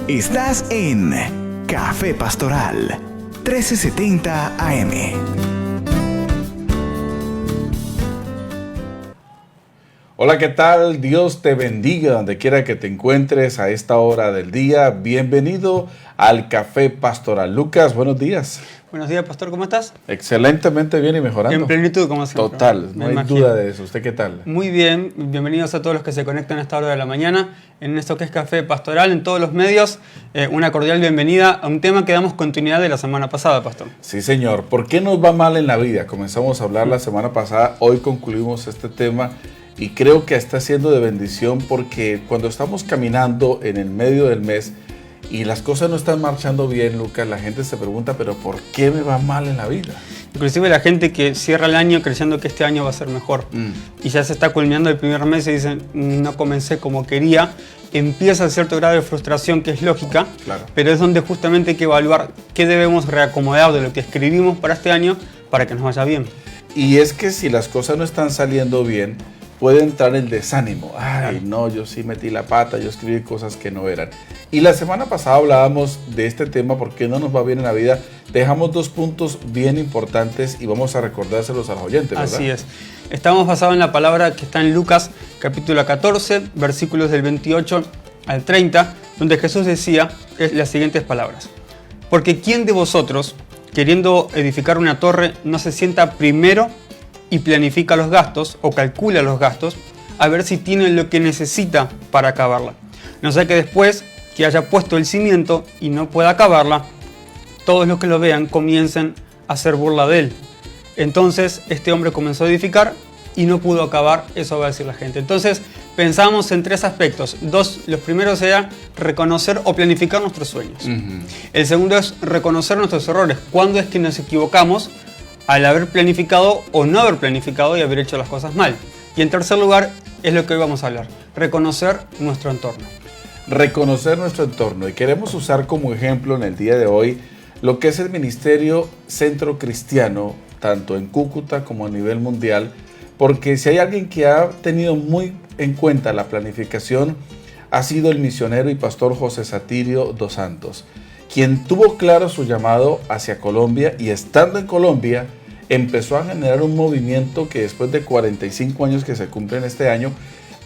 Estás en Café Pastoral 1370 AM. Hola, ¿qué tal? Dios te bendiga donde quiera que te encuentres a esta hora del día. Bienvenido al Café Pastoral. Lucas, buenos días. Buenos días, pastor, ¿cómo estás? Excelentemente bien y mejorando. En plenitud, como siempre. Total, no hay duda de eso. ¿Usted qué tal? Muy bien, bienvenidos a todos los que se conectan a esta hora de la mañana en esto que es Café Pastoral, en todos los medios. Una cordial bienvenida a un tema que damos continuidad de la semana pasada, pastor. Sí, señor. ¿Por qué nos va mal en la vida? Comenzamos a hablar la semana pasada, hoy concluimos este tema y creo que está siendo de bendición porque cuando estamos caminando en el medio del mes y las cosas no están marchando bien, Lucas, la gente se pregunta, pero ¿por qué me va mal en la vida? Inclusive la gente que cierra el año creyendo que este año va a ser mejor y ya se está culminando el primer mes y dicen, no comencé como quería, empieza cierto grado de frustración que es lógica, claro, pero es donde justamente hay que evaluar qué debemos reacomodar de lo que escribimos para este año para que nos vaya bien. Y es que si las cosas no están saliendo bien, puede entrar el desánimo. Ay, no, yo sí metí la pata, yo escribí cosas que no eran. Y la semana pasada hablábamos de este tema, ¿por qué no nos va bien en la vida? Dejamos dos puntos bien importantes y vamos a recordárselos a los oyentes, ¿verdad? Así es. Estamos basados en la palabra que está en Lucas, capítulo 14, versículos del 28 al 30, donde Jesús decía las siguientes palabras. Porque ¿quién de vosotros, queriendo edificar una torre, no se sienta primero y planifica los gastos o calcula los gastos a ver si tiene lo que necesita para acabarla? No sea que después que haya puesto el cimiento y no pueda acabarla, todos los que lo vean comiencen a hacer burla de él. Entonces este hombre comenzó a edificar y no pudo acabar, eso va a decir la gente. Entonces pensamos en tres aspectos. Los primeros era reconocer o planificar nuestros sueños. El segundo es reconocer nuestros errores. ¿Cuándo es que nos equivocamos al haber planificado o no haber planificado y haber hecho las cosas mal? Y en tercer lugar es lo que hoy vamos a hablar, reconocer nuestro entorno. Reconocer nuestro entorno, y queremos usar como ejemplo en el día de hoy lo que es el Ministerio Centro Cristiano, tanto en Cúcuta como a nivel mundial, porque si hay alguien que ha tenido muy en cuenta la planificación, ha sido el misionero y pastor José Satirio dos Santos, quien tuvo claro su llamado hacia Colombia y estando en Colombia empezó a generar un movimiento que después de 45 años que se cumplen este año,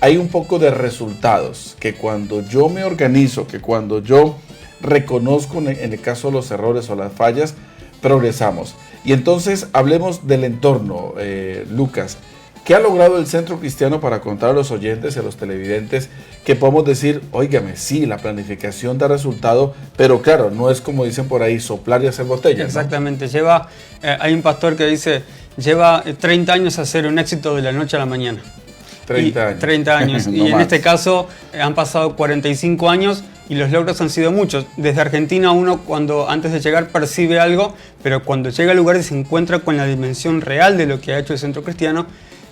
hay un poco de resultados, que cuando yo me organizo, que cuando yo reconozco en el caso de los errores o las fallas, progresamos. Y entonces hablemos del entorno, Lucas. ¿Qué ha logrado el Centro Cristiano para contar a los oyentes y a los televidentes que podemos decir, óigame, sí, la planificación da resultado, pero claro, no es como dicen por ahí, soplar y hacer botellas? Exactamente, ¿no? Hay un pastor que dice, lleva 30 años a hacer un éxito de la noche a la mañana. 30 años. 30 años. No y en más. este caso han pasado 45 años y los logros han sido muchos. Desde Argentina uno antes de llegar percibe algo, pero cuando llega al lugar y se encuentra con la dimensión real de lo que ha hecho el Centro Cristiano,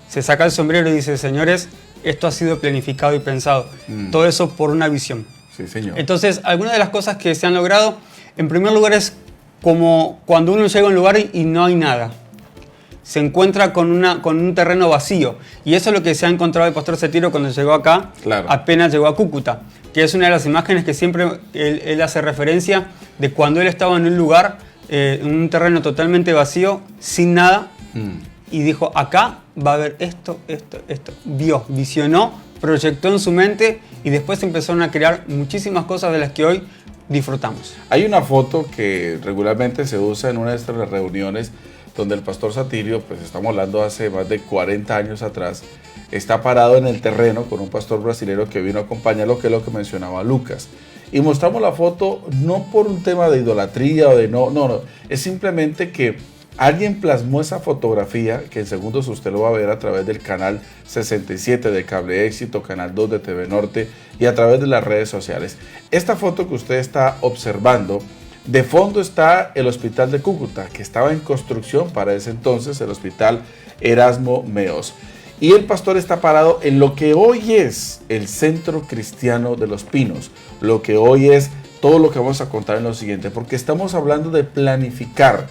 se saca el sombrero y dice, señores, esto ha sido planificado y pensado. Todo eso por una visión. Sí, señor. Entonces, algunas de las cosas que se han logrado, en primer lugar es como cuando uno llega a un lugar y no hay nada. Se encuentra con un terreno vacío. Y eso es lo que se ha encontrado el pastor Satirio cuando llegó acá, claro, apenas llegó a Cúcuta. Que es una de las imágenes que siempre él hace referencia de cuando él estaba en un lugar, en un terreno totalmente vacío, sin nada. Y dijo, acá va a haber esto. Vio, visionó, proyectó en su mente y después empezaron a crear muchísimas cosas de las que hoy disfrutamos. Hay una foto que regularmente se usa en una de estas reuniones donde el pastor Satirio, pues estamos hablando hace más de 40 años atrás, está parado en el terreno con un pastor brasilero que vino a acompañarlo, que es lo que mencionaba Lucas. Y mostramos la foto no por un tema de idolatría o de no, es simplemente que alguien plasmó esa fotografía, que en segundos usted lo va a ver a través del canal 67 de Cable Éxito, canal 2 de TV Norte y a través de las redes sociales. Esta foto que usted está observando, de fondo está el hospital de Cúcuta, que estaba en construcción para ese entonces, el hospital Erasmo Meos. Y el pastor está parado en lo que hoy es el Centro Cristiano de Los Pinos, lo que hoy es todo lo que vamos a contar en lo siguiente, porque estamos hablando de planificar.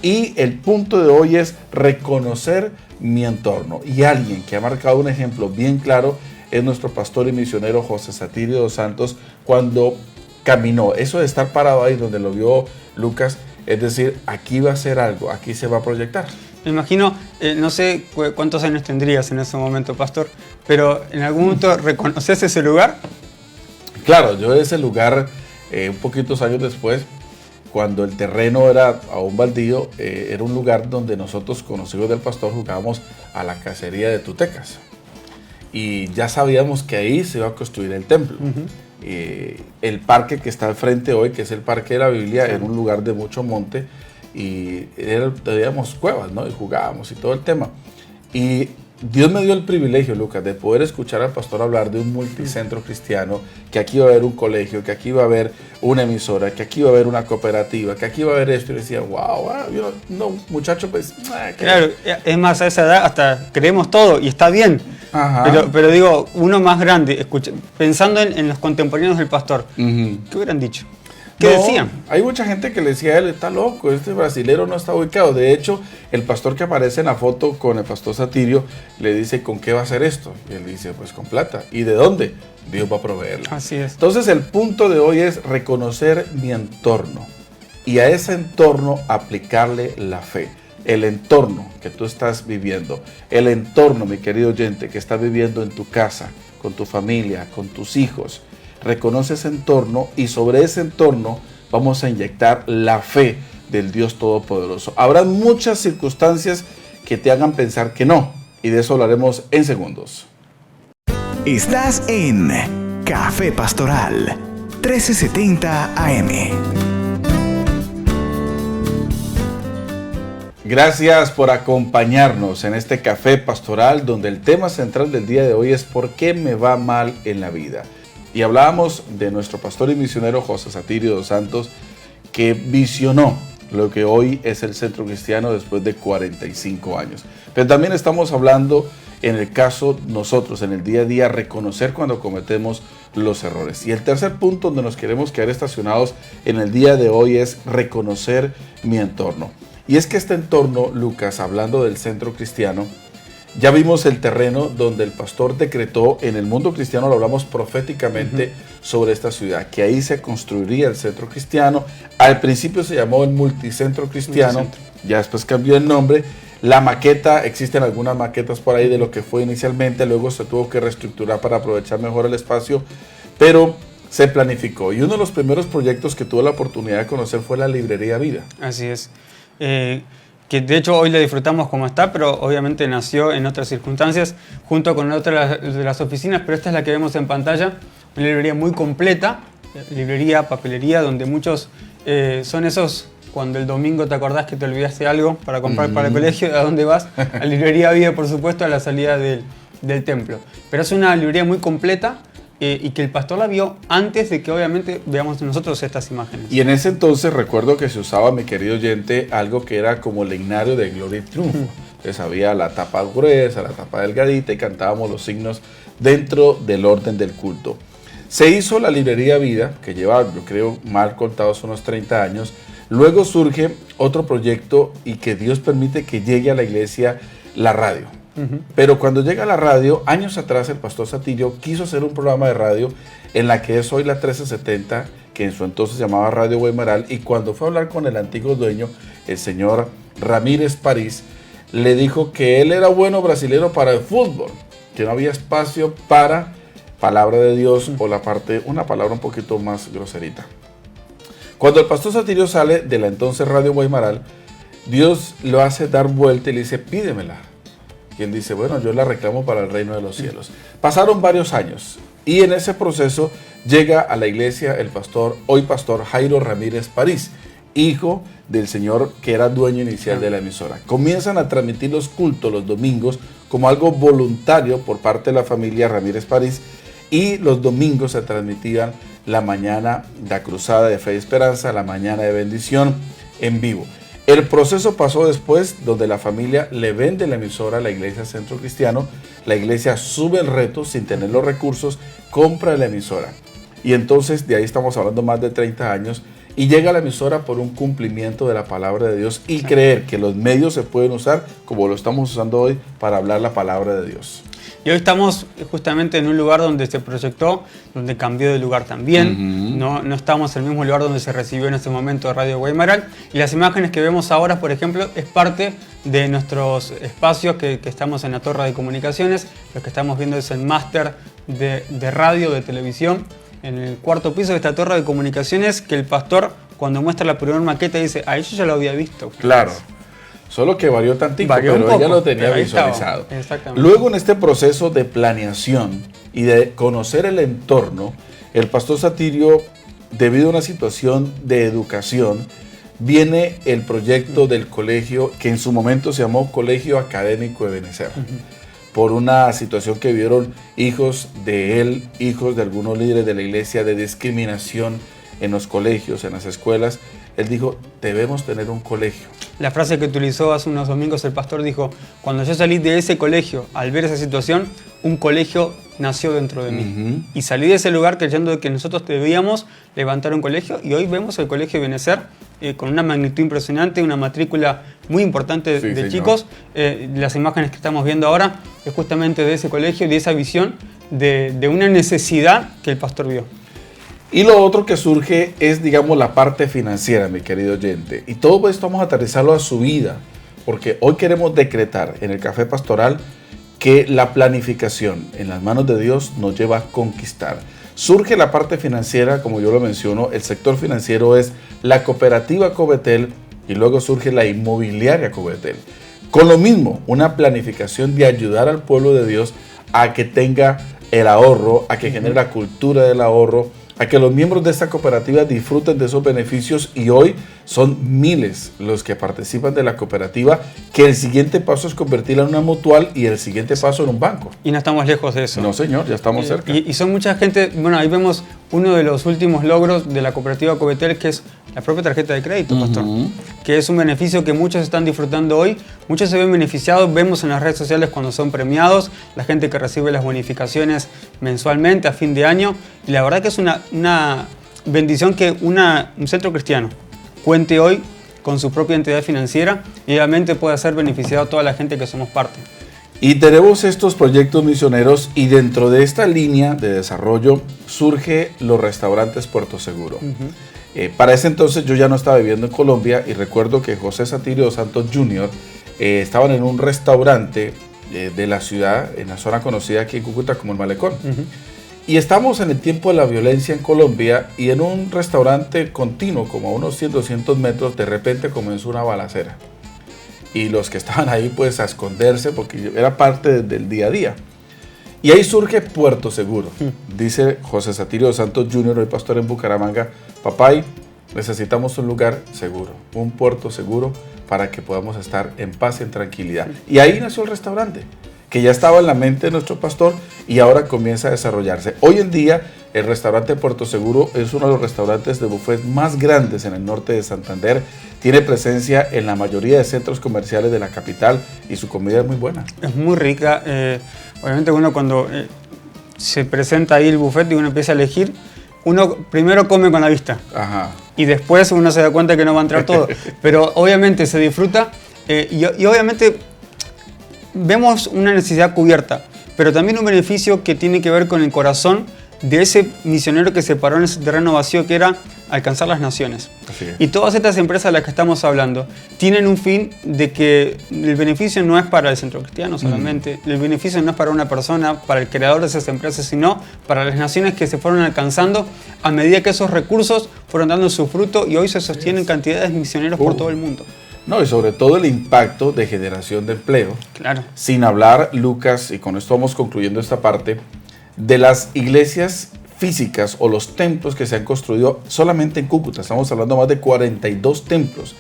Y el punto de hoy es reconocer mi entorno. Y alguien que ha marcado un ejemplo bien claro es nuestro pastor y misionero José Satirio dos Santos, cuando caminó. Eso de estar parado ahí donde lo vio Lucas, es decir, aquí va a ser algo, aquí se va a proyectar. Me imagino, no sé cuántos años tendrías en ese momento, pastor, pero en algún momento reconoces ese lugar. Claro, yo ese lugar, un poquitos años después, cuando el terreno era aún baldío, era un lugar donde nosotros, con los hijos del pastor, jugábamos a la cacería de tutecas. Y ya sabíamos que ahí se iba a construir el templo. El parque que está al frente hoy, que es el Parque de la Biblia, era un lugar de mucho monte y teníamos cuevas, ¿no? Y jugábamos y todo el tema. Y Dios me dio el privilegio, Lucas, de poder escuchar al pastor hablar de un multicentro cristiano, que aquí iba a haber un colegio, que aquí iba a haber una emisora, que aquí iba a haber una cooperativa, que aquí iba a haber esto. Y decía, wow, no, muchacho, pues... Claro, es más, a esa edad hasta creemos todo y está bien. Pero digo, uno más grande, pensando en los contemporáneos del pastor, ¿qué hubieran dicho? ¿Qué decían? Hay mucha gente que le decía a él, está loco, este brasilero no está ubicado. De hecho, el pastor que aparece en la foto con el pastor Satirio le dice, ¿con qué va a hacer esto? Y él dice, pues con plata. ¿Y de dónde? Dios va a proveerla. Así es. Entonces el punto de hoy es reconocer mi entorno y a ese entorno aplicarle la fe. El entorno que tú estás viviendo, el entorno, mi querido oyente, que estás viviendo en tu casa, con tu familia, con tus hijos. Reconoce ese entorno y sobre ese entorno vamos a inyectar la fe del Dios Todopoderoso. Habrá muchas circunstancias que te hagan pensar que no, y de eso hablaremos en segundos. Estás en Café Pastoral 1370 AM. Gracias por acompañarnos en este Café Pastoral, donde el tema central del día de hoy es ¿por qué me va mal en la vida? Y hablábamos de nuestro pastor y misionero José Satirio dos Santos, que visionó lo que hoy es el Centro Cristiano después de 45 años. Pero también estamos hablando, en el caso nosotros, en el día a día, reconocer cuando cometemos los errores. Y el tercer punto donde nos queremos quedar estacionados en el día de hoy es reconocer mi entorno. Y es que este entorno, Lucas, hablando del Centro Cristiano, ya vimos el terreno donde el pastor decretó, en el mundo cristiano lo hablamos proféticamente sobre esta ciudad, que ahí se construiría el Centro Cristiano. Al principio se llamó el Multicentro Cristiano, ya después cambió el nombre. La maqueta, existen algunas maquetas por ahí de lo que fue inicialmente, luego se tuvo que reestructurar para aprovechar mejor el espacio, pero se planificó. Y uno de los primeros proyectos que tuve la oportunidad de conocer fue la Librería Vida. Así es. Que de hecho hoy la disfrutamos como está, pero obviamente nació en otras circunstancias, junto con otras de las oficinas, pero esta es la que vemos en pantalla, una librería muy completa, librería, papelería, donde muchos son esos, cuando el domingo te acordás que te olvidaste algo para comprar para el colegio, ¿a dónde vas? A Librería Vida, por supuesto, a la salida del templo. Pero es una librería muy completa, y que el pastor la vio antes de que obviamente veamos nosotros estas imágenes. Y en ese entonces recuerdo que se usaba, mi querido oyente, algo que era como el himnario de Gloria y Triunfo. Entonces había la tapa gruesa, la tapa delgadita y cantábamos los signos dentro del orden del culto. Se hizo la Librería Vida, que lleva, yo creo, mal contados unos 30 años. Luego surge otro proyecto y que Dios permite que llegue a la iglesia la radio. Pero cuando llega a la radio, años atrás el pastor Satirio quiso hacer un programa de radio en la que es hoy la 1370, que en su entonces se llamaba Radio Guaymaral, y cuando fue a hablar con el antiguo dueño, el señor Ramírez París, le dijo que él era bueno brasilero para el fútbol, que no había espacio para palabra de Dios o una palabra un poquito más groserita. Cuando el pastor Satirio sale de la entonces Radio Guaymaral, Dios lo hace dar vuelta y le dice, pídemela. Y él dice, bueno, yo la reclamo para el reino de los cielos. Pasaron varios años y en ese proceso llega a la iglesia el pastor, hoy pastor Jairo Ramírez París, hijo del señor que era dueño inicial de la emisora. Comienzan a transmitir los cultos los domingos como algo voluntario por parte de la familia Ramírez París, y los domingos se transmitían la mañana de la cruzada de fe y esperanza, la mañana de bendición en vivo. El proceso pasó después, donde la familia le vende la emisora a la iglesia Centro Cristiano. La iglesia sube el reto sin tener los recursos, compra la emisora. Y entonces de ahí estamos hablando más de 30 años. Y llega la emisora por un cumplimiento de la palabra de Dios y creer que los medios se pueden usar como lo estamos usando hoy para hablar la palabra de Dios. Y hoy estamos justamente en un lugar donde se proyectó, donde cambió de lugar también. No estamos en el mismo lugar donde se recibió en ese momento Radio Guaymaral. Y las imágenes que vemos ahora, por ejemplo, es parte de nuestros espacios que estamos en la torre de comunicaciones. Lo que estamos viendo es el máster de radio, de televisión, en el cuarto piso de esta torre de comunicaciones, que el pastor, cuando muestra la primera maqueta, dice, yo ya lo había visto. Claro. Solo que varió tantito, pero ya lo tenía visualizado. Exactamente. Luego, en este proceso de planeación y de conocer el entorno, el pastor Satirio, debido a una situación de educación, viene el proyecto del colegio, que en su momento se llamó Colegio Académico de Ebenezer. Por una situación que vieron hijos de él, hijos de algunos líderes de la iglesia, de discriminación en los colegios, en las escuelas. Él dijo, debemos tener un colegio. La frase que utilizó hace unos domingos el pastor dijo, cuando yo salí de ese colegio, al ver esa situación, un colegio nació dentro de mí. Y salí de ese lugar creyendo que nosotros debíamos levantar un colegio, y hoy vemos el colegio Ebenezer con una magnitud impresionante, una matrícula muy importante de chicos. Las imágenes que estamos viendo ahora es justamente de ese colegio y de esa visión de una necesidad que el pastor vio. Y lo otro que surge es, digamos, la parte financiera, mi querido oyente. Y todo esto vamos a aterrizarlo a su vida, porque hoy queremos decretar en el Café Pastoral que la planificación en las manos de Dios nos lleva a conquistar. Surge la parte financiera, como yo lo menciono, el sector financiero es la cooperativa Covetel y luego surge la inmobiliaria Covetel. Con lo mismo, una planificación de ayudar al pueblo de Dios a que tenga el ahorro, a que genere la cultura del ahorro, a que los miembros de esta cooperativa disfruten de esos beneficios, y hoy son miles los que participan de la cooperativa, que el siguiente paso es convertirla en una mutual y el siguiente paso en un banco. Y no estamos lejos de eso. No, señor, ya estamos cerca. Y son mucha gente, bueno, ahí vemos uno de los últimos logros de la cooperativa Covetel, que es la propia tarjeta de crédito, pastor, que es un beneficio que muchos están disfrutando hoy, muchos se ven beneficiados, vemos en las redes sociales cuando son premiados, la gente que recibe las bonificaciones mensualmente a fin de año, y la verdad que es una bendición que un centro cristiano cuente hoy con su propia entidad financiera y obviamente pueda ser beneficiado a toda la gente que somos parte. Y tenemos estos proyectos misioneros, y dentro de esta línea de desarrollo surge los restaurantes Puerto Seguro. Para ese entonces yo ya no estaba viviendo en Colombia, y recuerdo que José Satirio Santos Jr. Estaban en un restaurante de la ciudad, en la zona conocida aquí en Cúcuta como el Malecón. Y estamos en el tiempo de la violencia en Colombia, y en un restaurante continuo, como a unos 100, 200 metros, de repente comenzó una balacera. Y los que estaban ahí, pues, a esconderse, porque era parte del día a día. Y ahí surge Puerto Seguro. Dice José Satirio Santos Jr., hoy pastor en Bucaramanga, papá, necesitamos un lugar seguro, un puerto seguro para que podamos estar en paz y en tranquilidad. Y ahí nació el restaurante, que ya estaba en la mente de nuestro pastor y ahora comienza a desarrollarse. Hoy en día, el restaurante Puerto Seguro es uno de los restaurantes de buffet más grandes en el norte de Santander. Tiene presencia en la mayoría de centros comerciales de la capital y su comida es muy buena. Es muy rica. Obviamente uno cuando se presenta ahí el buffet y uno empieza a elegir, uno primero come con la vista. Ajá. Y después uno se da cuenta que no va a entrar todo. Pero obviamente se disfruta y obviamente vemos una necesidad cubierta, pero también un beneficio que tiene que ver con el corazón de ese misionero que se paró en ese terreno vacío, que era alcanzar las naciones. Y todas estas empresas de las que estamos hablando tienen un fin de que el beneficio no es para el centro cristiano solamente, el beneficio no es para una persona, para el creador de esas empresas, sino para las naciones que se fueron alcanzando a medida que esos recursos fueron dando su fruto, y hoy se sostienen cantidades de misioneros por todo el mundo. No, y sobre todo el impacto de generación de empleo. Claro. Sin hablar, Lucas, y con esto vamos concluyendo esta parte, de las iglesias físicas o los templos que se han construido solamente en Cúcuta. Estamos hablando de más de 42 templos.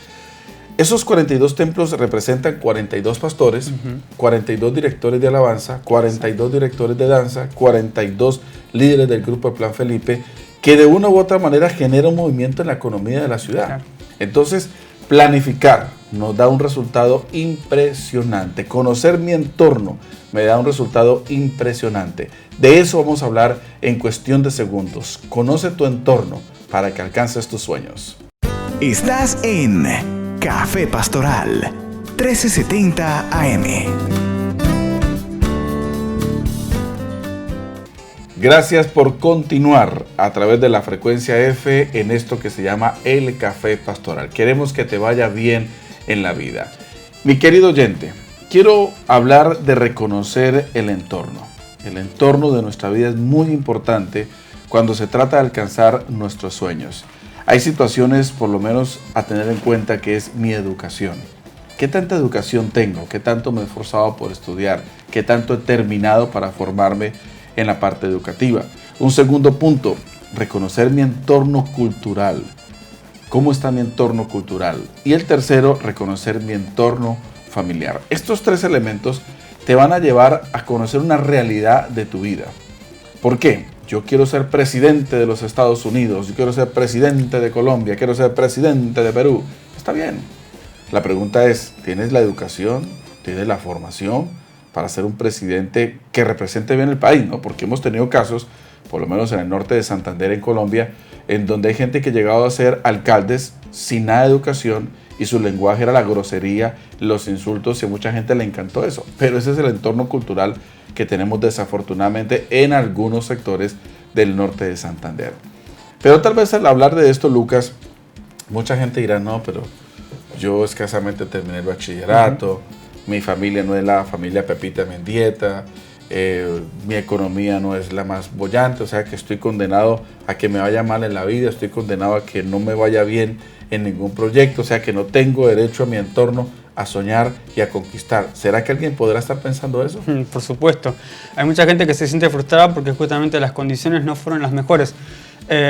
Esos 42 templos representan 42 pastores, 42 directores de alabanza, 42 directores de danza, 42 líderes del grupo de Plan Felipe, que de una u otra manera genera un movimiento en la economía de la ciudad. Claro. Entonces, planificar nos da un resultado impresionante. Conocer mi entorno me da un resultado impresionante. De eso vamos a hablar en cuestión de segundos. Conoce tu entorno para que alcances tus sueños. Estás en Café Pastoral 1370 AM. Gracias por continuar a través de la frecuencia F en esto que se llama El Café Pastoral. Queremos que te vaya bien en la vida. Mi querido oyente, quiero hablar de reconocer el entorno. El entorno de nuestra vida es muy importante cuando se trata de alcanzar nuestros sueños. Hay situaciones, por lo menos, a tener en cuenta, que es mi educación. ¿Qué tanta educación tengo? ¿Qué tanto me he esforzado por estudiar? ¿Qué tanto he terminado para formarme en la parte educativa? Un segundo punto, reconocer mi entorno cultural. ¿Cómo está mi entorno cultural? Y el tercero, reconocer mi entorno familiar. Estos tres elementos te van a llevar a conocer una realidad de tu vida. ¿Por qué? Yo quiero ser presidente de los Estados Unidos, yo quiero ser presidente de Colombia, quiero ser presidente de Perú. Está bien. La pregunta es, ¿tienes la educación? ¿Tienes la formación para ser un presidente que represente bien el país? ¿No? Porque hemos tenido casos, por lo menos en el norte de Santander, en Colombia, en donde hay gente que ha llegado a ser alcaldes sin nada de educación y su lenguaje era la grosería, los insultos, y a mucha gente le encantó eso. Pero ese es el entorno cultural que tenemos desafortunadamente en algunos sectores del norte de Santander. Pero tal vez al hablar de esto, Lucas, mucha gente dirá, no, pero yo escasamente terminé el bachillerato, mi familia no es la familia Pepita Mendieta, mi economía no es la más bollante, o sea que estoy condenado a que me vaya mal en la vida, estoy condenado a que no me vaya bien en ningún proyecto, o sea que no tengo derecho a mi entorno a soñar y a conquistar. ¿Será que alguien podrá estar pensando eso? Por supuesto. Hay mucha gente que se siente frustrada porque justamente las condiciones no fueron las mejores.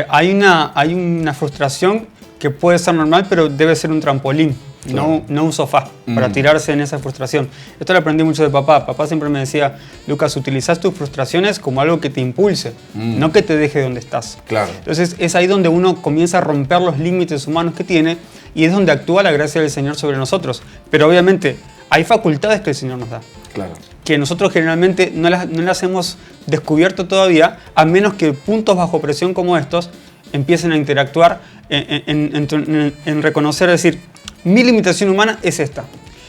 Hay una frustración que puede ser normal, pero debe ser un trampolín, claro, no un sofá, para tirarse en esa frustración. Esto lo aprendí mucho de papá. Papá siempre me decía, Lucas, utilizas tus frustraciones como algo que te impulse, no que te deje donde estás. Claro. Entonces es ahí donde uno comienza a romper los límites humanos que tiene y es donde actúa la gracia del Señor sobre nosotros. Pero obviamente hay facultades que el Señor nos da. Claro. Que nosotros generalmente no las hemos descubierto todavía, a menos que puntos bajo presión como estos empiecen a interactuar en reconocer, es decir, mi limitación humana es esta.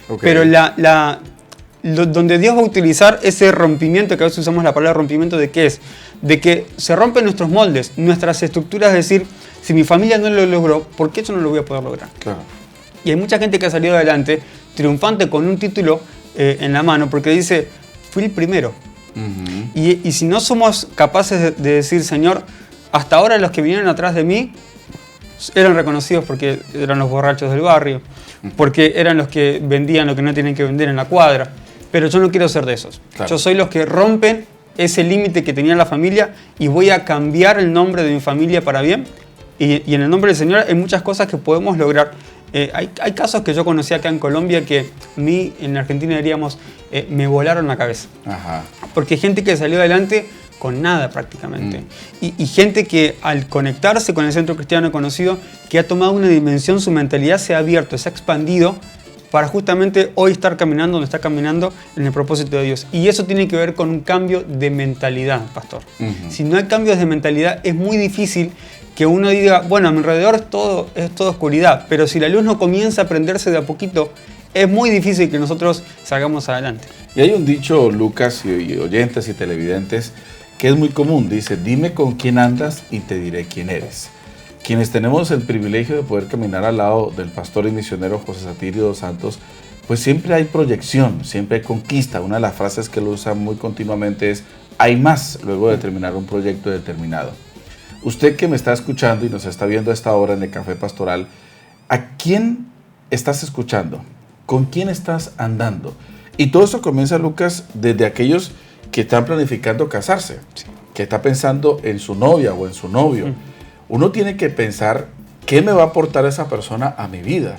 Okay. Pero donde Dios va a utilizar ese rompimiento, que a veces usamos la palabra rompimiento, ¿de qué es? De que se rompen nuestros moldes, nuestras estructuras, es decir, si mi familia no lo logró, ¿por qué yo no lo voy a poder lograr? Claro. Y hay mucha gente que ha salido adelante triunfante con un título en la mano porque dice, fui el primero. Y si no somos capaces de decir, Señor, hasta ahora los que vinieron atrás de mí eran reconocidos porque eran los borrachos del barrio, porque eran los que vendían lo que no tienen que vender en la cuadra, pero yo no quiero ser de esos. Claro. Yo soy los que rompen ese límite que tenía la familia y voy a cambiar el nombre de mi familia para bien, y en el nombre del Señor hay muchas cosas que podemos lograr. Hay casos que yo conocí acá en Colombia que a mí en Argentina diríamos me volaron la cabeza. Ajá. Porque gente que salió adelante con nada prácticamente. Y gente que al conectarse con el centro cristiano conocido, que ha tomado una dimensión, su mentalidad se ha abierto, se ha expandido para justamente hoy estar caminando donde está caminando en el propósito de Dios. Y eso tiene que ver con un cambio de mentalidad, pastor. Si no hay cambios de mentalidad, es muy difícil que uno diga, bueno, a mi alrededor es todo oscuridad, pero si la luz no comienza a prenderse de a poquito, es muy difícil que nosotros salgamos adelante. Y hay un dicho, Lucas, y oyentes y televidentes, que es muy común. Dice, dime con quién andas y te diré quién eres. Quienes tenemos el privilegio de poder caminar al lado del pastor y misionero José Satirio dos Santos, pues siempre hay proyección, siempre hay conquista. Una de las frases que él usa muy continuamente es, hay más luego de terminar un proyecto determinado. Usted que me está escuchando y nos está viendo a esta hora en el Café Pastoral, ¿a quién estás escuchando? ¿Con quién estás andando? Y todo eso comienza, Lucas, desde aquellos que están planificando casarse, que está pensando en su novia o en su novio. Uno tiene que pensar qué me va a aportar esa persona a mi vida.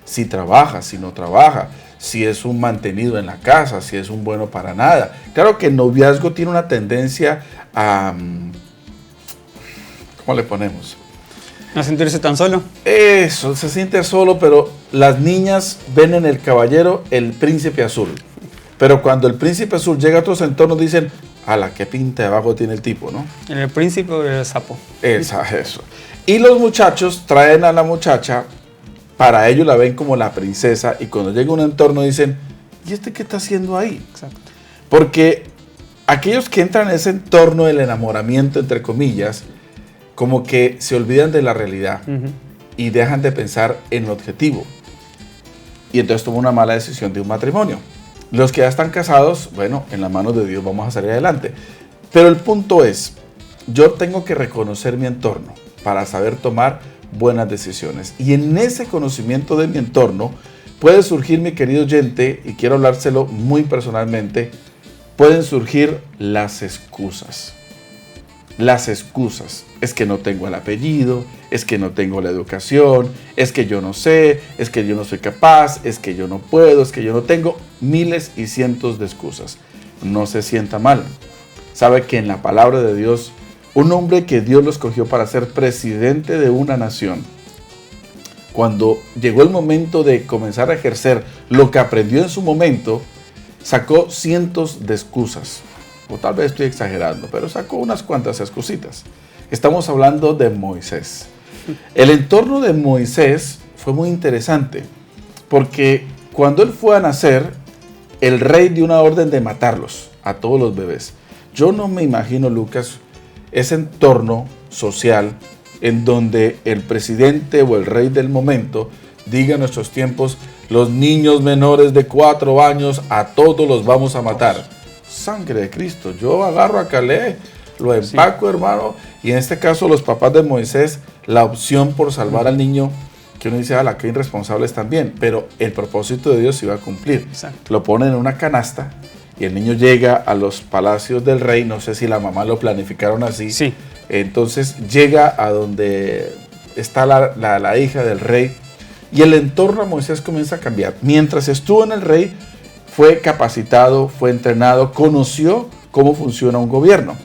Si trabaja, si no trabaja, si es un mantenido en la casa, si es un bueno para nada. Claro que el noviazgo tiene una tendencia a... ¿Cómo le ponemos? ¿No sentirse tan solo? Eso, se siente solo, pero las niñas ven en el caballero el príncipe azul. Pero cuando el príncipe azul llega a otros entornos dicen, ala, qué pinta de abajo tiene el tipo, ¿no? El príncipe o el sapo. Eso. Y los muchachos traen a la muchacha, para ellos la ven como la princesa, y cuando llega a un entorno dicen, ¿y este qué está haciendo ahí? Exacto. Porque aquellos que entran en ese entorno del enamoramiento, entre comillas, como que se olvidan de la realidad y dejan de pensar en el objetivo. Y entonces toman una mala decisión de un matrimonio. Los que ya están casados, bueno, en las manos de Dios vamos a salir adelante. Pero el punto es, yo tengo que reconocer mi entorno para saber tomar buenas decisiones. Y en ese conocimiento de mi entorno puede surgir, mi querido oyente, y quiero hablárselo muy personalmente, pueden surgir las excusas. Las excusas. Es que no tengo el apellido, es que no tengo la educación, es que yo no sé, es que yo no soy capaz, es que yo no puedo, es que yo no tengo. Miles y cientos de excusas. No se sienta mal. Sabe que en la palabra de Dios, un hombre que Dios lo escogió para ser presidente de una nación, cuando llegó el momento de comenzar a ejercer lo que aprendió en su momento, sacó cientos de excusas. O tal vez estoy exagerando, pero sacó unas cuantas excusitas. Estamos hablando de Moisés. El entorno de Moisés fue muy interesante, porque cuando él fue a nacer, el rey dio una orden de matarlos, a todos los bebés. Yo no me imagino, Lucas, ese entorno social en donde el presidente o el rey del momento diga en nuestros tiempos, los niños menores de 4 años a todos los vamos a matar. Sangre de Cristo, yo agarro a Caleb, lo empaco, hermano, y en este caso los papás de Moisés, la opción por salvar al niño, que uno dice, a la que irresponsables también, pero el propósito de Dios se iba a cumplir. Exacto. Lo ponen en una canasta y el niño llega a los palacios del rey, no sé si la mamá lo planificaron así, Sí. Entonces llega a donde está la hija del rey y el entorno de Moisés comienza a cambiar. Mientras estuvo en el rey, fue capacitado, fue entrenado, conoció cómo funciona un gobierno.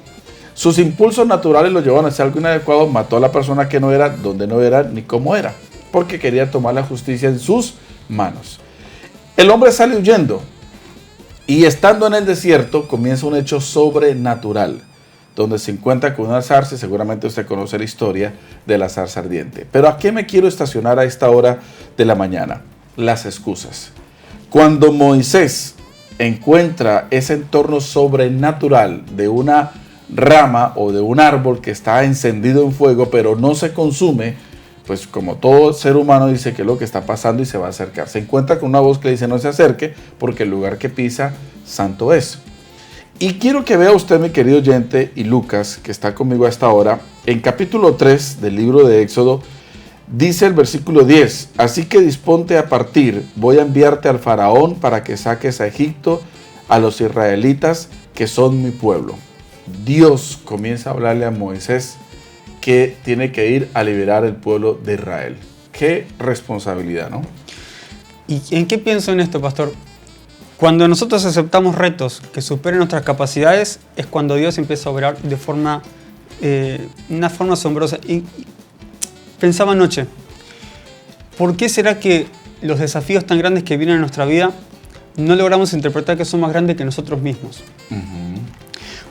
Sus impulsos naturales lo llevaron a hacer algo inadecuado, mató a la persona que no era, donde no era, ni cómo era, porque quería tomar la justicia en sus manos. El hombre sale huyendo y estando en el desierto comienza un hecho sobrenatural, donde se encuentra con una zarza, y seguramente usted conoce la historia de la zarza ardiente. Pero ¿a qué me quiero estacionar a esta hora de la mañana? Las excusas. Cuando Moisés encuentra ese entorno sobrenatural de una rama o de un árbol que está encendido en fuego, pero no se consume, pues como todo ser humano dice que es lo que está pasando y se va a acercar. Se encuentra con una voz que le dice no se acerque porque el lugar que pisa santo es. Y quiero que vea usted, mi querido oyente, y Lucas, que está conmigo a esta hora, en capítulo 3 del libro de Éxodo, dice el versículo 10, así que disponte a partir, voy a enviarte al faraón para que saques a Egipto a los israelitas que son mi pueblo. Dios comienza a hablarle a Moisés que tiene que ir a liberar el pueblo de Israel. Qué responsabilidad, ¿no? ¿Y en qué pienso en esto, pastor? Cuando nosotros aceptamos retos que superen nuestras capacidades, es cuando Dios empieza a obrar de una forma asombrosa. Y pensaba anoche, ¿por qué será que los desafíos tan grandes que vienen en nuestra vida no logramos interpretar que son más grandes que nosotros mismos?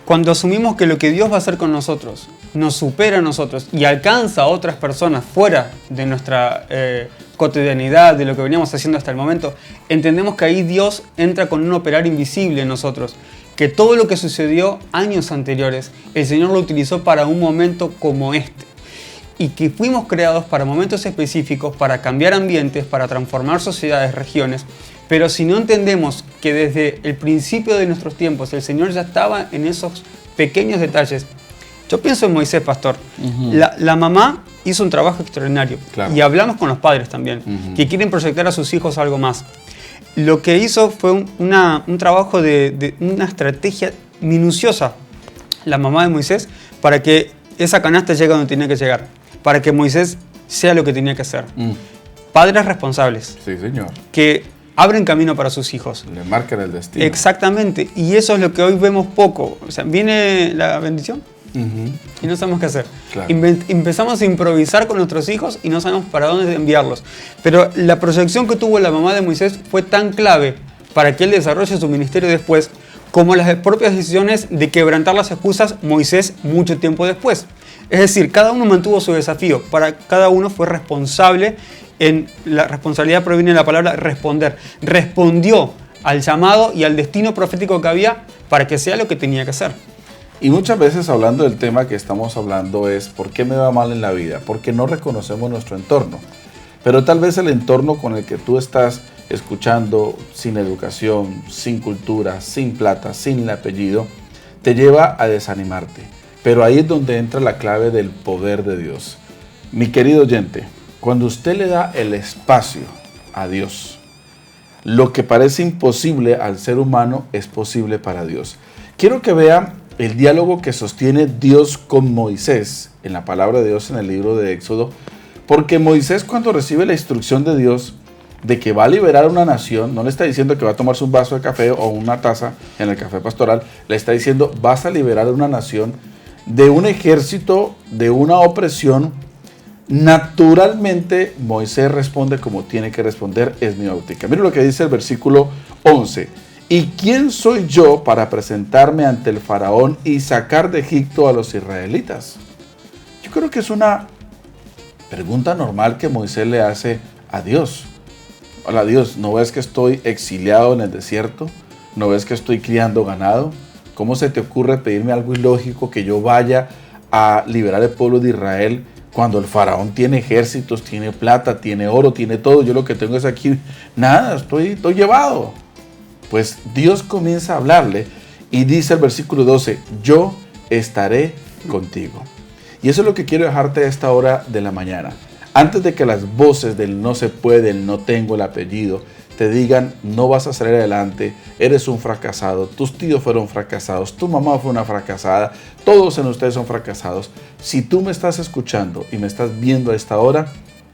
Cuando asumimos que lo que Dios va a hacer con nosotros nos supera a nosotros y alcanza a otras personas fuera de nuestra cotidianidad, de lo que veníamos haciendo hasta el momento, entendemos que ahí Dios entra con un operar invisible en nosotros, que todo lo que sucedió años anteriores, el Señor lo utilizó para un momento como este, y que fuimos creados para momentos específicos, para cambiar ambientes, para transformar sociedades, regiones. Pero si no entendemos que desde el principio de nuestros tiempos el Señor ya estaba en esos pequeños detalles. Yo pienso en Moisés, pastor. La mamá hizo un trabajo extraordinario. Claro. Y hablamos con los padres también, que quieren proyectar a sus hijos algo más. Lo que hizo fue un trabajo de una estrategia minuciosa, la mamá de Moisés, para que esa canasta llegue donde tenía que llegar, para que Moisés sea lo que tenía que hacer. Padres responsables. Sí, señor. Que abren camino para sus hijos. Le marcan el destino. Exactamente. Y eso es lo que hoy vemos poco. O sea, viene la bendición y no sabemos qué hacer. Claro. Empezamos a improvisar con nuestros hijos y no sabemos para dónde enviarlos. Pero la proyección que tuvo la mamá de Moisés fue tan clave para que él desarrolle su ministerio después, como las propias decisiones de quebrantar las excusas Moisés mucho tiempo después. Es decir, cada uno mantuvo su desafío. Para cada uno fue responsable. La responsabilidad proviene de la palabra responder. Respondió al llamado y al destino profético que había para que sea lo que tenía que ser. Y muchas veces hablando del tema que estamos hablando es ¿por qué me va mal en la vida? Porque no reconocemos nuestro entorno. Pero tal vez el entorno con el que tú estás escuchando, sin educación, sin cultura, sin plata, sin el apellido, te lleva a desanimarte. Pero ahí es donde entra la clave del poder de Dios. Mi querido oyente, cuando usted le da el espacio a Dios, lo que parece imposible al ser humano es posible para Dios. Quiero que vea el diálogo que sostiene Dios con Moisés en la palabra de Dios en el libro de Éxodo, porque Moisés, cuando recibe la instrucción de Dios de que va a liberar a una nación, no le está diciendo que va a tomarse un vaso de café o una taza en el café pastoral, le está diciendo vas a liberar a una nación de un ejército, de una opresión. Naturalmente Moisés responde como tiene que responder, es mi óptica. Mira lo que dice el versículo 11. ¿Y quién soy yo para presentarme ante el faraón y sacar de Egipto a los israelitas? Yo creo que es una pregunta normal que Moisés le hace a Dios. Hola Dios, ¿no ves que estoy exiliado en el desierto? ¿No ves que estoy criando ganado? ¿Cómo se te ocurre pedirme algo ilógico que yo vaya a liberar al pueblo de Israel cuando el faraón tiene ejércitos, tiene plata, tiene oro, tiene todo? Yo lo que tengo es aquí, nada, estoy llevado. Pues Dios comienza a hablarle y dice el versículo 12, yo estaré contigo. Y eso es lo que quiero dejarte a esta hora de la mañana. Antes de que las voces del no se puede, el no tengo el apellido, te digan no vas a salir adelante, eres un fracasado, tus tíos fueron fracasados, tu mamá fue una fracasada, todos en ustedes son fracasados. Si tú me estás escuchando y me estás viendo a esta hora,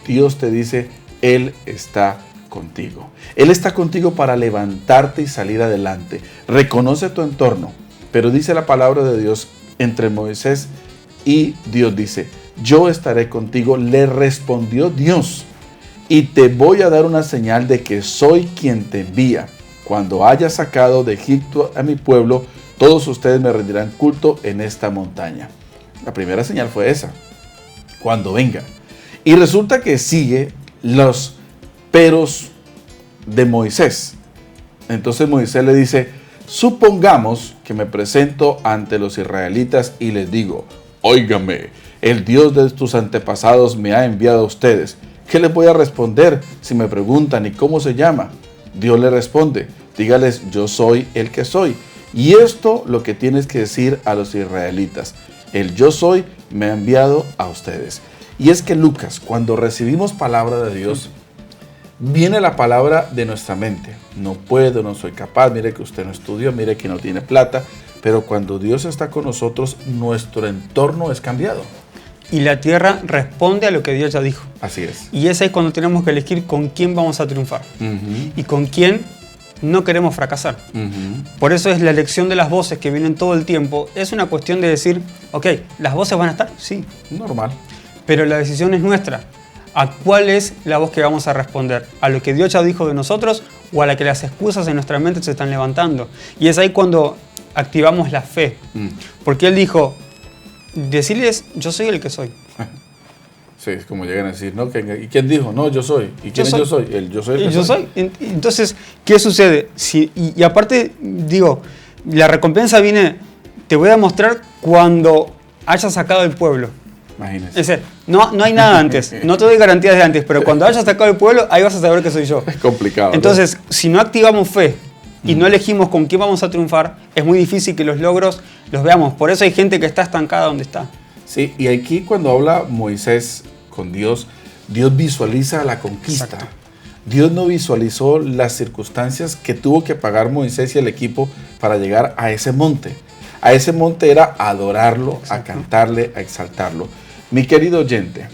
Dios te dice, Él está contigo. Él está contigo para levantarte y salir adelante. Reconoce tu entorno, pero dice la palabra de Dios entre Moisés y Dios dice, yo estaré contigo, le respondió Dios, y te voy a dar una señal de que soy quien te envía. Cuando haya sacado de Egipto a mi pueblo, todos ustedes me rendirán culto en esta montaña. La primera señal fue esa, cuando venga. Y resulta que sigue los peros de Moisés. Entonces Moisés le dice, supongamos que me presento ante los israelitas y les digo, óigame, el Dios de tus antepasados me ha enviado a ustedes. ¿Qué les voy a responder si me preguntan y cómo se llama? Dios le responde, dígales, yo soy el que soy. Y esto lo que tienes que decir a los israelitas, el yo soy me ha enviado a ustedes. Y es que Lucas, cuando recibimos palabra de Dios, viene la palabra de nuestra mente. No puedo, no soy capaz, mire que usted no estudió, mire que no tiene plata. Pero cuando Dios está con nosotros, nuestro entorno es cambiado. Y la tierra responde a lo que Dios ya dijo. Así es. Y ese es cuando tenemos que elegir con quién vamos a triunfar. Y con quién no queremos fracasar. Por eso es la elección de las voces que vienen todo el tiempo. Es una cuestión de decir, ok, ¿las voces van a estar? Sí. Normal. Pero la decisión es nuestra. ¿A cuál es la voz que vamos a responder? ¿A lo que Dios ya dijo de nosotros o a la que las excusas en nuestra mente se están levantando? Y es ahí cuando activamos la fe. Porque Él dijo, decirles, yo soy el que soy. Sí, es como llegan a decir, ¿no? ¿Y quién dijo? No, yo soy. ¿Y quién es yo soy? El yo soy el que yo soy. Entonces, ¿qué sucede? Y aparte, digo, la recompensa viene, te voy a mostrar cuando hayas sacado el pueblo. Imagínese. Es decir, no hay nada antes, no te doy garantías de antes, pero cuando hayas sacado el pueblo, ahí vas a saber que soy yo. Es complicado. Entonces, ¿no? Si no activamos fe y no elegimos con quién vamos a triunfar, es muy difícil que los logros los veamos. Por eso hay gente que está estancada donde está. Sí, y aquí cuando habla Moisés con Dios, Dios visualiza la conquista. Exacto. Dios no visualizó las circunstancias que tuvo que pagar Moisés y el equipo para llegar a ese monte. A ese monte era adorarlo, exacto, a cantarle, a exaltarlo. Mi querido oyente,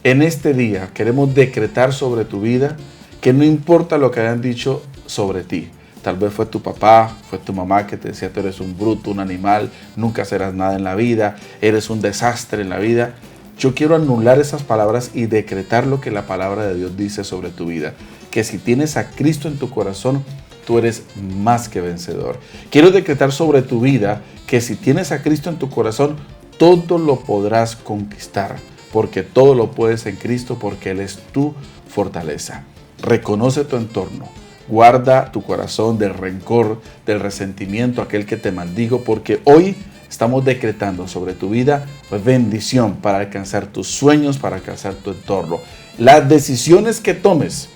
en este día queremos decretar sobre tu vida que no importa lo que hayan dicho sobre ti. Tal vez fue tu papá, fue tu mamá que te decía tú eres un bruto, un animal, nunca serás nada en la vida, eres un desastre en la vida. Yo quiero anular esas palabras y decretar lo que la palabra de Dios dice sobre tu vida. Que si tienes a Cristo en tu corazón, tú eres más que vencedor. Quiero decretar sobre tu vida que si tienes a Cristo en tu corazón, todo lo podrás conquistar. Porque todo lo puedes en Cristo, porque Él es tu fortaleza. Reconoce tu entorno. Guarda tu corazón del rencor, del resentimiento, aquel que te maldigo, porque hoy estamos decretando sobre tu vida bendición para alcanzar tus sueños, para alcanzar tu entorno. Las decisiones que tomes,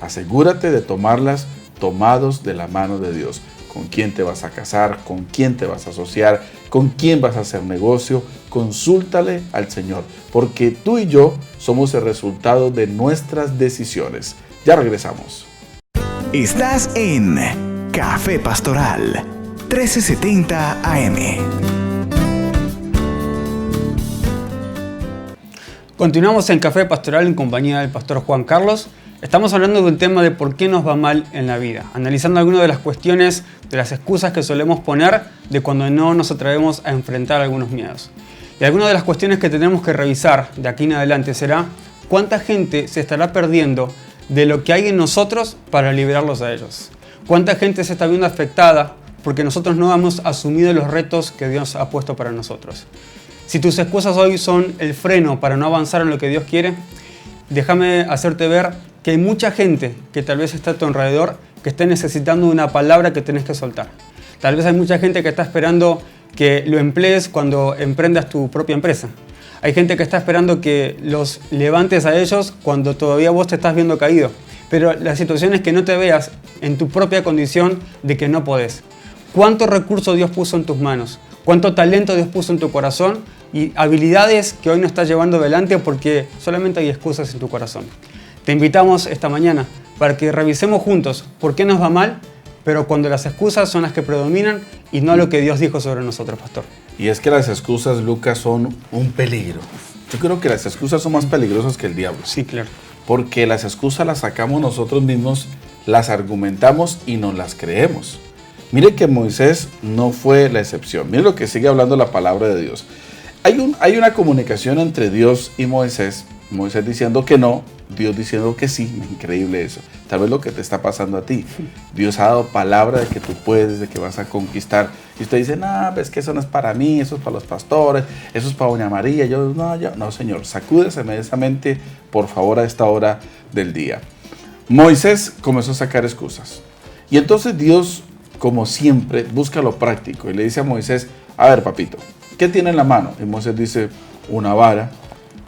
asegúrate de tomarlas tomados de la mano de Dios. ¿Con quién te vas a casar? ¿Con quién te vas a asociar? ¿Con quién vas a hacer negocio? Consúltale al Señor, porque tú y yo somos el resultado de nuestras decisiones. Ya regresamos. Estás en Café Pastoral 1370 AM. Continuamos en Café Pastoral en compañía del pastor Juan Carlos. Estamos hablando de un tema de por qué nos va mal en la vida, analizando algunas de las cuestiones, de las excusas que solemos poner de cuando no nos atrevemos a enfrentar algunos miedos. Y algunas de las cuestiones que tenemos que revisar de aquí en adelante será cuánta gente se estará perdiendo de lo que hay en nosotros para liberarlos a ellos. Cuánta gente se está viendo afectada porque nosotros no hemos asumido los retos que Dios ha puesto para nosotros. Si tus excusas hoy son el freno para no avanzar en lo que Dios quiere, déjame hacerte ver que hay mucha gente que tal vez está a tu alrededor que esté necesitando una palabra que tenés que soltar. Tal vez hay mucha gente que está esperando que lo emplees cuando emprendas tu propia empresa. Hay gente que está esperando que los levantes a ellos cuando todavía vos te estás viendo caído. Pero la situación es que no te veas en tu propia condición de que no podés. ¿Cuánto recurso Dios puso en tus manos? ¿Cuánto talento Dios puso en tu corazón? Y habilidades que hoy no estás llevando adelante porque solamente hay excusas en tu corazón. Te invitamos esta mañana para que revisemos juntos por qué nos va mal, pero cuando las excusas son las que predominan y no lo que Dios dijo sobre nosotros, pastor. Y es que las excusas, Lucas, son un peligro. Yo creo que las excusas son más peligrosas que el diablo. Sí, claro. Porque las excusas las sacamos nosotros mismos, las argumentamos y nos las creemos. Mire que Moisés no fue la excepción. Mire lo que sigue hablando la palabra de Dios. Hay una comunicación entre Dios y Moisés. Moisés diciendo que no, Dios diciendo que sí. Increíble eso. Tal vez lo que te está pasando a ti. Dios ha dado palabra de que tú puedes, de que vas a conquistar. Y usted dice, no, es que eso no es para mí, eso es para los pastores, eso es para Doña María. No, Señor, sacúdese inmediatamente, por favor, a esta hora del día. Moisés comenzó a sacar excusas. Y entonces Dios, como siempre, busca lo práctico. Y le dice a Moisés, a ver, papito, ¿qué tiene en la mano? Y Moisés dice, una vara.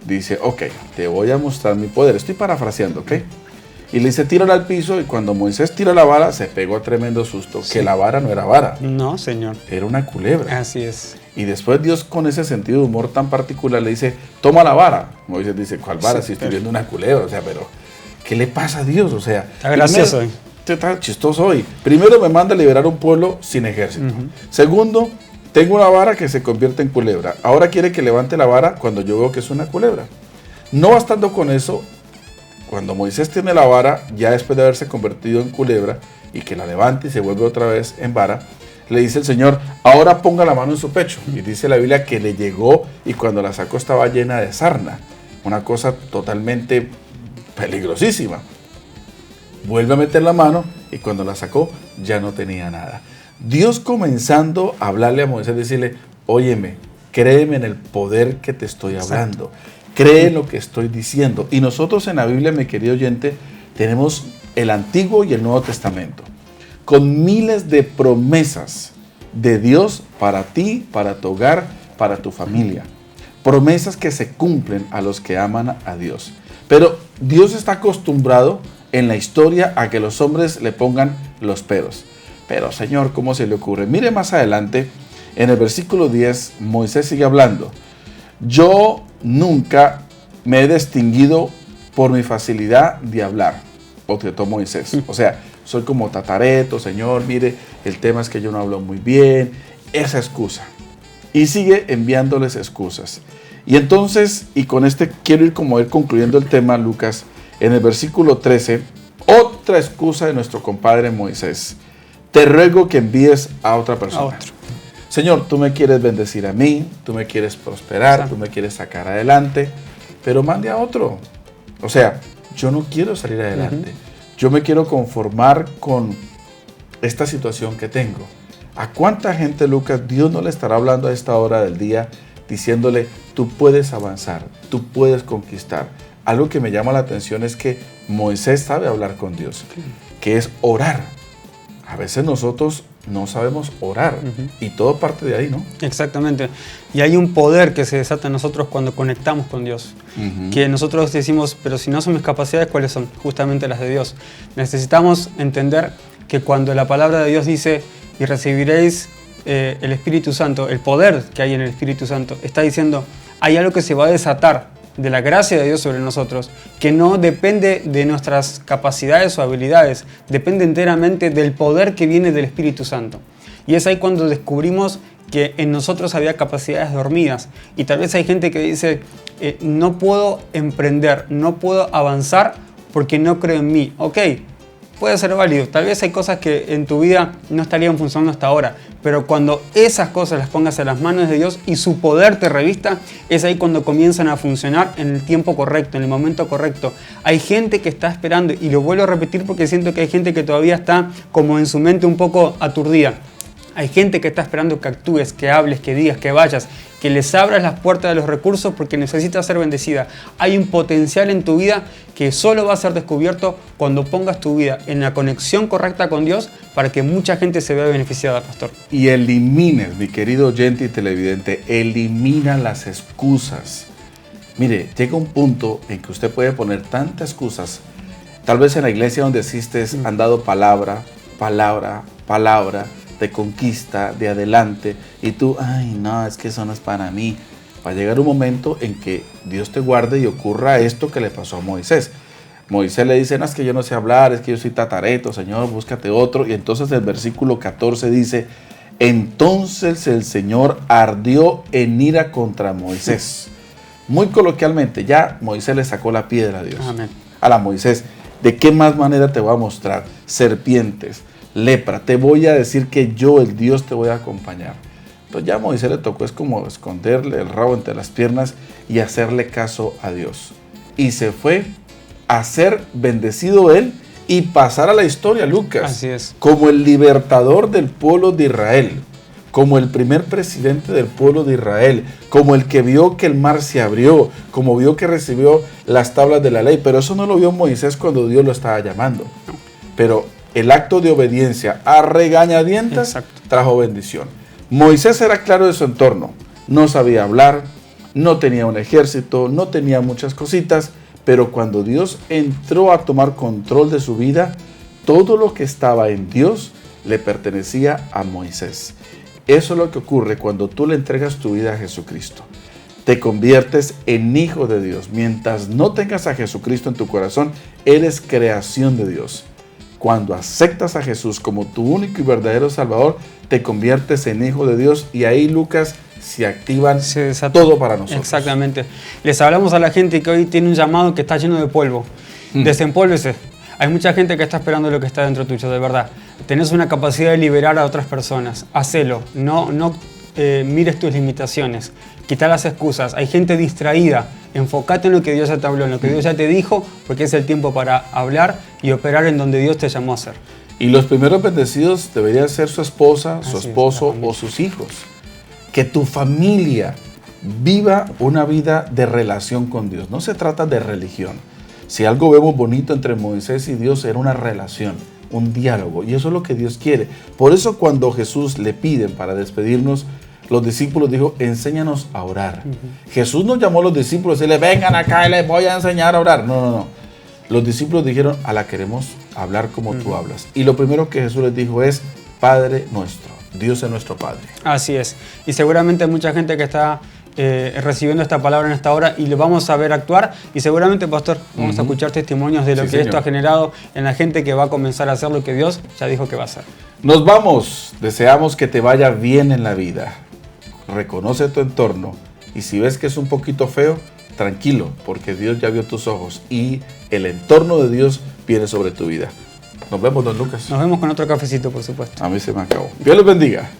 Dice, ok, te voy a mostrar mi poder. Estoy parafraseando, ¿ok? Y le dice, tírala al piso. Y cuando Moisés tira la vara, se pegó a tremendo susto. Sí. Que la vara no era vara. No, Señor. Era una culebra. Así es. Y después Dios, con ese sentido de humor tan particular, le dice, toma la vara. Moisés dice, ¿cuál vara? Sí, si estoy viendo una culebra. O sea, pero, ¿qué le pasa a Dios? O sea, está gracioso hoy. Está chistoso hoy. Primero me manda a liberar un pueblo sin ejército. Segundo, tengo una vara que se convierte en culebra. Ahora quiere que levante la vara cuando yo veo que es una culebra. No bastando con eso, cuando Moisés tiene la vara, ya después de haberse convertido en culebra, y que la levante y se vuelve otra vez en vara, le dice el Señor, ahora ponga la mano en su pecho. Y dice la Biblia que le llegó y cuando la sacó estaba llena de sarna. Una cosa totalmente peligrosísima. Vuelve a meter la mano y cuando la sacó ya no tenía nada. Dios comenzando a hablarle a Moisés, decirle, óyeme, créeme en el poder que te estoy hablando. Exacto. Cree en lo que estoy diciendo. Y nosotros en la Biblia, mi querido oyente, tenemos el Antiguo y el Nuevo Testamento, con miles de promesas de Dios para ti, para tu hogar, para tu familia. Promesas que se cumplen a los que aman a Dios. Pero Dios está acostumbrado en la historia a que los hombres le pongan los peros. Pero Señor, ¿cómo se le ocurre? Mire más adelante, en el versículo 10, Moisés sigue hablando. Yo nunca me he distinguido por mi facilidad de hablar, objetó Moisés. O sea, soy como tatareto, Señor, mire, el tema es que yo no hablo muy bien. Esa excusa. Y sigue enviándoles excusas. Y entonces, y con este quiero ir concluyendo el tema, Lucas, en el versículo 13, otra excusa de nuestro compadre Moisés. Te ruego que envíes a otra persona. Señor, tú me quieres bendecir a mí, tú me quieres prosperar, tú me quieres sacar adelante, pero mande a otro. O sea, yo no quiero salir adelante. Yo me quiero conformar con esta situación que tengo. ¿A cuánta gente, Lucas, Dios no le estará hablando a esta hora del día diciéndole, tú puedes avanzar, tú puedes conquistar? Algo que me llama la atención es que Moisés sabe hablar con Dios. que es orar. A veces nosotros no sabemos orar y todo parte de ahí, ¿no? Exactamente. Y hay un poder que se desata en nosotros cuando conectamos con Dios. Que nosotros decimos, pero si no son mis capacidades, ¿cuáles son? Justamente las de Dios. Necesitamos entender que cuando la palabra de Dios dice, y recibiréis el Espíritu Santo, el poder que hay en el Espíritu Santo, está diciendo, hay algo que se va a desatar de la gracia de Dios sobre nosotros, que no depende de nuestras capacidades o habilidades, depende enteramente del poder que viene del Espíritu Santo. Y es ahí cuando descubrimos que en nosotros había capacidades dormidas. Y tal vez hay gente que dice, no puedo emprender, no puedo avanzar porque no creo en mí. Ok, puede ser válido. Tal vez hay cosas que en tu vida no estarían funcionando hasta ahora, pero cuando esas cosas las pongas en las manos de Dios y su poder te revista, es ahí cuando comienzan a funcionar en el tiempo correcto, en el momento correcto. Hay gente que está esperando, y lo vuelvo a repetir porque siento que hay gente que todavía está como en su mente un poco aturdida. Hay gente que está esperando que actúes, que hables, que digas, que vayas, que les abras las puertas de los recursos porque necesitas ser bendecida. Hay un potencial en tu vida que solo va a ser descubierto cuando pongas tu vida en la conexión correcta con Dios para que mucha gente se vea beneficiada, pastor. Y elimines, mi querido oyente y televidente, elimina las excusas. Mire, llega un punto en que usted puede poner tantas excusas. Tal vez en la iglesia donde asistes han dado palabra de conquista, de adelante, y tú, ay no, es que eso no es para mí. Va a llegar un momento en que Dios te guarde y ocurra esto que le pasó a Moisés. Moisés le dice, no, es que yo no sé hablar, es que yo soy tatareto, Señor, búscate otro. Y entonces el versículo 14 dice, entonces el Señor ardió en ira contra Moisés. Muy coloquialmente, ya Moisés le sacó la piedra a Dios. Amén. A la Moisés, ¿de qué más manera te voy a mostrar? Serpientes, lepra, te voy a decir que yo, el Dios, te voy a acompañar. Entonces ya a Moisés le tocó, es como esconderle el rabo entre las piernas y hacerle caso a Dios. Y se fue a ser bendecido él y pasar a la historia, Lucas. Así es. Como el libertador del pueblo de Israel, como el primer presidente del pueblo de Israel, como el que vio que el mar se abrió, como vio que recibió las tablas de la ley. Pero eso no lo vio Moisés cuando Dios lo estaba llamando. Pero el acto de obediencia a regañadientas trajo bendición. Moisés era claro de su entorno. No sabía hablar, no tenía un ejército, no tenía muchas cositas, pero cuando Dios entró a tomar control de su vida, todo lo que estaba en Dios le pertenecía a Moisés. Eso es lo que ocurre cuando tú le entregas tu vida a Jesucristo. Te conviertes en hijo de Dios. Mientras no tengas a Jesucristo en tu corazón, eres creación de Dios. Cuando aceptas a Jesús como tu único y verdadero Salvador, te conviertes en hijo de Dios y ahí, Lucas, se activan todo para nosotros. Exactamente. Les hablamos a la gente que hoy tiene un llamado que está lleno de polvo. Desempólvese. Hay mucha gente que está esperando lo que está dentro tuyo, de verdad. Tenés una capacidad de liberar a otras personas. Hacelo. No mires tus limitaciones. Quita las excusas. Hay gente distraída. Enfócate en lo que Dios ya te habló, en lo que Dios ya te dijo, porque es el tiempo para hablar y operar en donde Dios te llamó a hacer. Y los primeros bendecidos deberían ser su esposa, su esposo o sus hijos. Que tu familia viva una vida de relación con Dios. No se trata de religión. Si algo vemos bonito entre Moisés y Dios era una relación, un diálogo. Y eso es lo que Dios quiere. Por eso cuando Jesús le piden para despedirnos, los discípulos dijo, enséñanos a orar. Jesús nos llamó a los discípulos y le vengan acá y les voy a enseñar a orar. No. Los discípulos dijeron, la queremos hablar como tú hablas. Y lo primero que Jesús les dijo es, Padre nuestro. Dios es nuestro Padre. Así es. Y seguramente hay mucha gente que está recibiendo esta palabra en esta hora y lo vamos a ver actuar. Y seguramente, pastor, vamos a escuchar testimonios de lo que esto ha generado en la gente que va a comenzar a hacer lo que Dios ya dijo que va a hacer. Nos vamos. Deseamos que te vaya bien en la vida. Reconoce tu entorno y si ves que es un poquito feo, tranquilo, porque Dios ya vio tus ojos y el entorno de Dios viene sobre tu vida. Nos vemos, don Lucas. Nos vemos con otro cafecito, por supuesto. A mí se me acabó. Dios los bendiga.